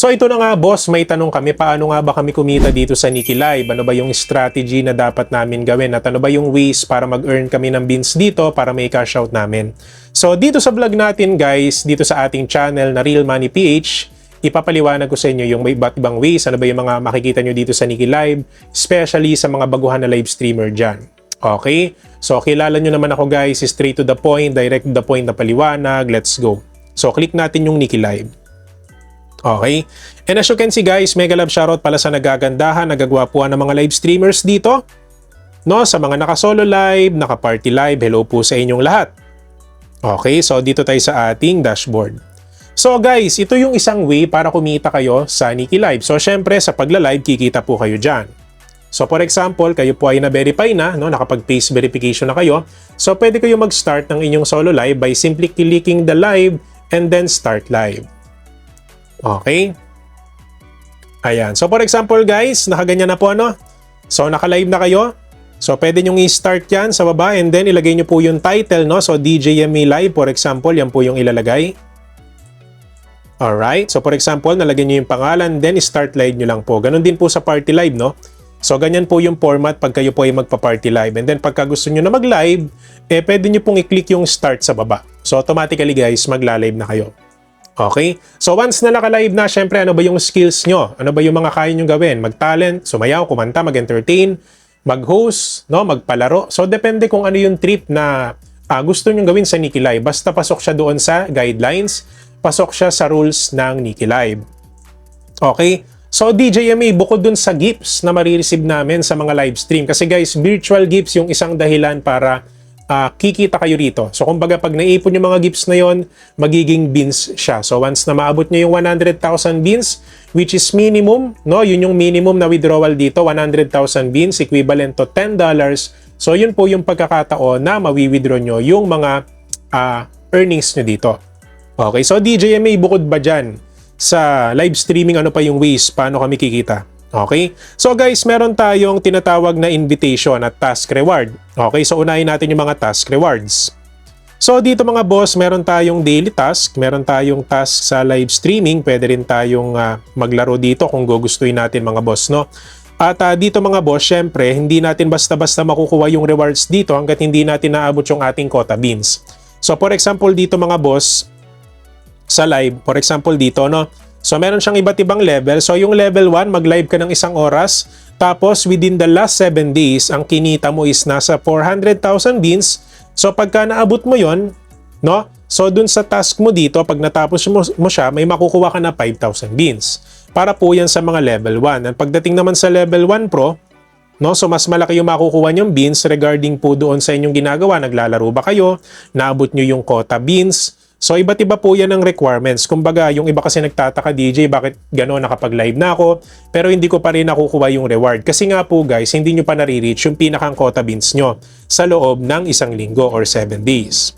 So ito na nga boss, may tanong kami, paano nga ba kami kumita dito sa Nikki Live? Ano ba yung strategy na dapat namin gawin? At ano ba yung ways para mag-earn kami ng beans dito para may cash out namin? So dito sa vlog natin guys, dito sa ating channel na Real Money PH, ipapaliwanag ko sa inyo yung may iba't ibang ways, ano ba yung mga makikita nyo dito sa Nikki Live, especially sa mga baguhan na live streamer dyan. Okay? So kilala nyo naman ako guys, straight to the point, direct to the point na paliwanag, let's go. So click natin yung Nikki Live. Okay? And as you can see guys, mega love shoutout pala sa nagagandahan, nagagwapuan ng mga live streamers dito. No, sa mga naka-solo live, naka-party live, hello po sa inyong lahat. Okay, so dito tayo sa ating dashboard. So guys, ito yung isang way para kumita kayo sa Nikki Live. So syempre sa pagla-live, kikita po kayo dyan. So for example, kayo po ay na-verify na, no, nakapag-face verification na kayo. So pwede kayo mag-start ng inyong solo live by simply clicking the live and then start live. Okay? Ayan. So for example guys, nakaganyan na po ano? So naka-live na kayo. So pwede nyo i-start yan sa baba and then ilagay nyo po yung title, no? So DJME Live for example, yan po yung ilalagay. Alright. So for example, nalagyan nyo yung pangalan, then start live nyo lang po. Ganon din po sa party live, no? So ganyan po yung format pag kayo po ay magpa-party live. And then pagka gusto nyo na mag-live, pwede nyo pong i-click yung start sa baba. So automatically guys, magla-live na kayo. Okay? So once na naka-live na, syempre ano ba yung skills nyo? Ano ba yung mga kaya nyo gawin? Mag-talent, sumayaw, kumanta, mag-entertain, mag-host, no? Magpalaro. So depende kung ano yung trip na gusto nyo gawin sa Nikki Live. Basta pasok siya doon sa guidelines, pasok siya sa rules ng Nikki Live. Okay? So DJME, bukod dun sa gifts na marireceive namin sa mga live stream. Kasi guys, virtual gifts yung isang dahilan para kikita kayo rito. So kumbaga pag naipon yung mga gifts na yon, magiging beans siya. So once na maabot nyo yung 100,000 beans, which is minimum, no? Yun yung minimum na withdrawal dito, 100,000 beans, equivalent to $10. So yun po yung pagkakataon na mawi-withdraw nyo yung mga earnings nyo dito. Okay, so DJME, bukod ba dyan sa live streaming, ano pa yung ways paano kami kikita? Okay? So guys, meron tayong tinatawag na invitation at task reward. Okay? So unahin natin yung mga task rewards. So dito mga boss, meron tayong daily task, meron tayong task sa live streaming, pwede rin tayong maglaro dito kung gugustuhin natin mga boss, no? At dito mga boss, syempre, hindi natin basta-basta makukuha yung rewards dito hanggat hindi natin naabot yung ating quota beans. So for example dito mga boss, sa live, for example dito, no? So meron siyang iba't ibang level. So yung level 1, mag-live ka ng 1 oras. Tapos within the last 7 days, ang kinita mo is nasa 400,000 beans. So pagka naabot mo yon, no? So dun sa task mo dito, pag natapos mo siya, may makukuha ka na 5,000 beans. Para po yan sa mga level 1. At pagdating naman sa level 1 Pro, no? So mas malaki yung makukuha nyong beans regarding po doon sa inyong ginagawa. Naglalaro ba kayo? Naabot nyo yung quota beans? So iba't iba po yan ang requirements. Kumbaga, yung iba kasi nagtataka, DJ, bakit gano'n nakapag-live na ako, pero hindi ko pa rin nakukuha yung reward. Kasi nga po guys, hindi nyo pa nare-reach yung pinakang quota beans nyo sa loob ng 1 linggo or 7 days.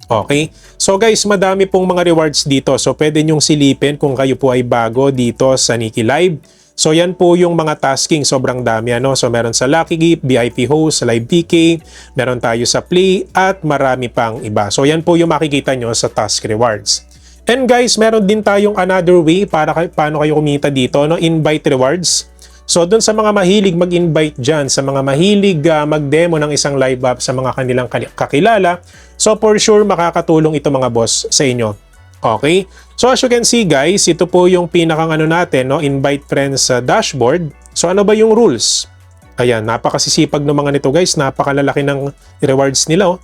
Okay? So guys, madami pong mga rewards dito. So pwede nyong silipin kung kayo po ay bago dito sa Nikki Live. So yan po yung mga tasking, sobrang dami ano. So meron sa Lucky Gift, VIP Host, Live PK, meron tayo sa Play at marami pang iba. So yan po yung makikita nyo sa task rewards. And guys, meron din tayong another way para paano kayo kumita dito, no? Invite rewards. So doon sa mga mahilig mag-invite dyan, sa mga mahilig mag-demo ng isang live app sa mga kanilang kakilala, so for sure makakatulong ito mga boss sa inyo. Okay? So as you can see guys, ito po yung pinakang ano natin, no? Invite friends sa dashboard. So ano ba yung rules? Ayan, napakasisipag ng mga nito guys, napakalalaki ng rewards nila. Oh.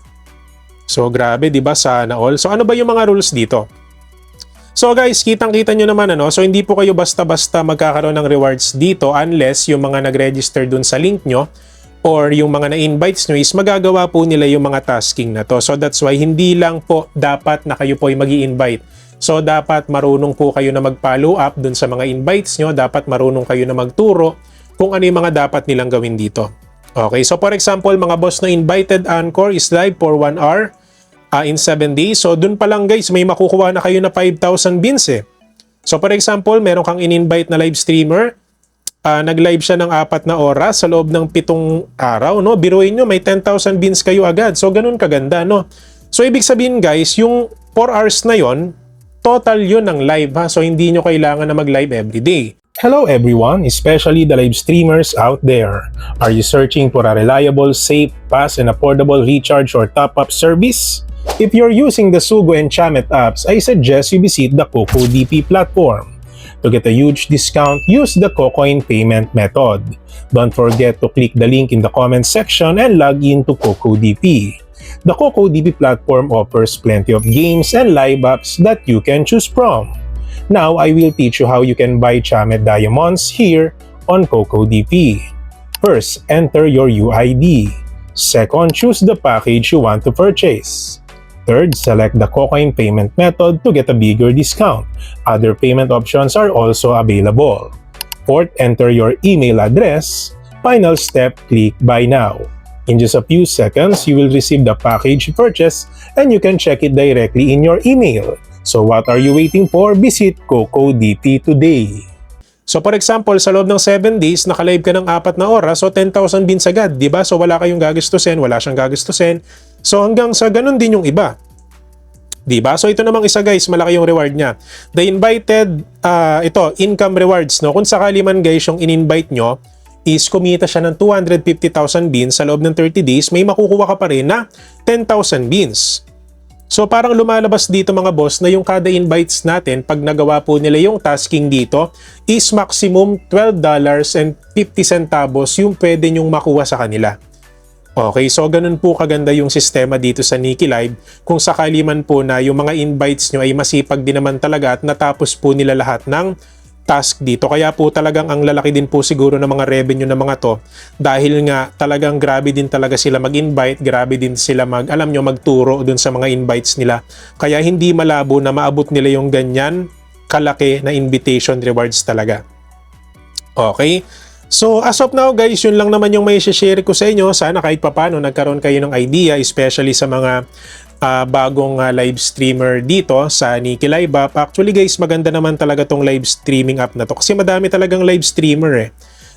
So grabe, di ba? Sana all. So ano ba yung mga rules dito? So guys, kitang-kita nyo naman ano, so hindi po kayo basta-basta magkakaroon ng rewards dito unless yung mga nag-register dun sa link nyo or yung mga na-invites nyo is magagawa po nila yung mga tasking na to. So that's why hindi lang po dapat na kayo po ay mag-i-invite. So dapat marunong po kayo na mag-follow up dun sa mga invites nyo, dapat marunong kayo na magturo kung ano yung mga dapat nilang gawin dito. Okay, so for example, mga boss na invited Anchor is live for 1 hour in 7 days. So dun pa lang guys, may makukuha na kayo na 5,000 beans eh. So for example, meron kang in-invite na live streamer, nag-live siya ng 4 na oras sa loob ng 7 araw, no? Biruin nyo, may 10,000 beans kayo agad. So ganun kaganda, no? So ibig sabihin guys, yung 4 hours na yon, total yun ng live ha. So hindi nyo kailangan na mag-live everyday. Hello everyone, especially the live streamers out there. Are you searching for a reliable, safe, fast, and affordable recharge or top-up service? If you're using the Sugo and Chamet apps, I suggest you visit the CocoDP platform. To get a huge discount, use the Cocoin payment method. Don't forget to click the link in the comment section and log in to CocoDP. The CocoDP platform offers plenty of games and live apps that you can choose from. Now, I will teach you how you can buy Chamet Diamonds here on CocoDP. First, enter your UID. Second, choose the package you want to purchase. Third, select the Cocoin payment method to get a bigger discount. Other payment options are also available. Fourth, enter your email address. Final step, click Buy Now. In just a few seconds, you will receive the package you purchased and you can check it directly in your email. So what are you waiting for? Visit CocoDP today. So for example, sa loob ng 7 days, nakalive ka ng 4 na oras, so 10,000 bins agad, di ba? So wala kayong gagastusin, wala siyang gagastusin. So hanggang sa ganun din yung iba. Di ba? So ito namang isa guys, malaki yung reward niya. The invited, income rewards, no? Kung sakali man guys yung in-invite nyo, is kumita siya ng 250,000 bins sa loob ng 30 days, may makukuha ka pa rin na 10,000 bins. So parang lumalabas dito mga boss na yung kada invites natin pag nagawa po nila yung tasking dito is maximum $12.50 yung pwede nyong makuha sa kanila. Okay, so ganun po kaganda yung sistema dito sa Nikki Live. Kung sakali man po na yung mga invites nyo ay masipag din naman talaga at natapos po nila lahat ng task dito. Kaya po talagang ang lalaki din po siguro ng mga revenue ng mga to dahil nga talagang grabe din talaga sila mag-invite, grabe din sila magturo dun sa mga invites nila. Kaya hindi malabo na maabot nila yung ganyan kalaki na invitation rewards talaga. Okay? So as of now guys, yun lang naman yung may share ko sa inyo. Sana kahit papano nagkaroon kayo ng idea, especially sa mga bagong live streamer dito sa Nikki Live app. Actually guys, maganda naman talaga tong live streaming app na to kasi madami talagang live streamer eh.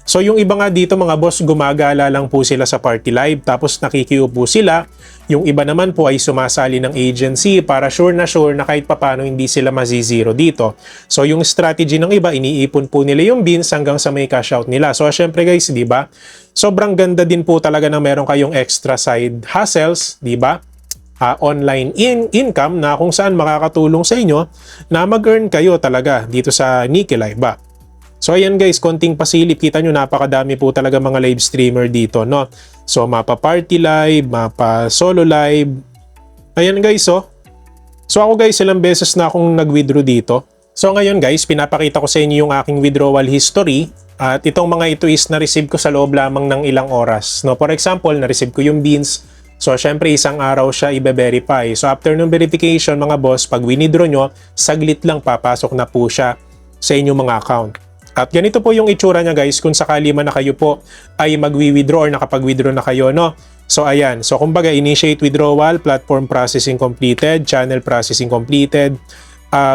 So yung iba nga dito mga boss, gumagala lang po sila sa party live tapos nakikiupo sila. Yung iba naman po ay sumasali ng agency para sure na kahit papano hindi sila mazizero dito. So yung strategy ng iba, iniipon po nila yung bins hanggang sa may cash out nila. So syempre guys, di ba? Sobrang ganda din po talaga na meron kayong extra side hustles, di ba? Online income na kung saan makakatulong sa inyo na mag-earn kayo talaga dito sa Nikki Live app. So ayan guys, konting pasilip, kita nyo napakadami po talaga mga live streamer dito, no? So mapa party live, mapa solo live. Ayan guys, oh. So ako guys, ilang beses na akong nag-withdraw dito. So ngayon guys, pinapakita ko sa inyo yung aking withdrawal history. At itong mga ito is na-receive ko sa loob lamang ng ilang oras, no? For example, na-receive ko yung beans. So, syempre, isang araw siya i-verify. So, after ng verification, mga boss, pag winidraw nyo, saglit lang papasok na po siya sa inyong mga account. At ganito po yung itsura niya, guys, kung sakali man na kayo po ay magwi-withdraw or nakapag-withdraw na kayo, no? So, ayan. So, kumbaga, initiate withdrawal, platform processing completed, channel processing completed,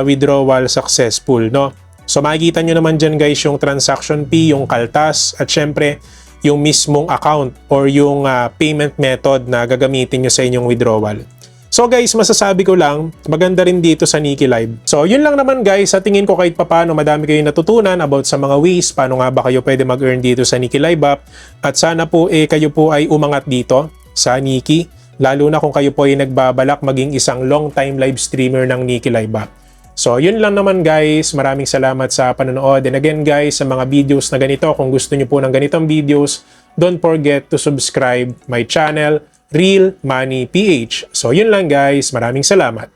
withdrawal successful, no? So, makikita nyo naman dyan, guys, yung transaction fee, yung kaltas, at syempre, yung mismong account or yung payment method na gagamitin nyo sa inyong withdrawal. So guys, masasabi ko lang, maganda rin dito sa Nikki Live. So yun lang naman guys, sa tingin ko kahit papano madami kayong natutunan about sa mga ways, paano nga ba kayo pwede mag-earn dito sa Nikki Live app. At sana po kayo po ay umangat dito sa Nikki, lalo na kung kayo po ay nagbabalak maging isang long time live streamer ng Nikki Live app. So, yun lang naman guys. Maraming salamat sa panonood. And again guys, sa mga videos na ganito, kung gusto nyo po ng ganitong videos, don't forget to subscribe my channel, Real Money PH. So, yun lang guys. Maraming salamat.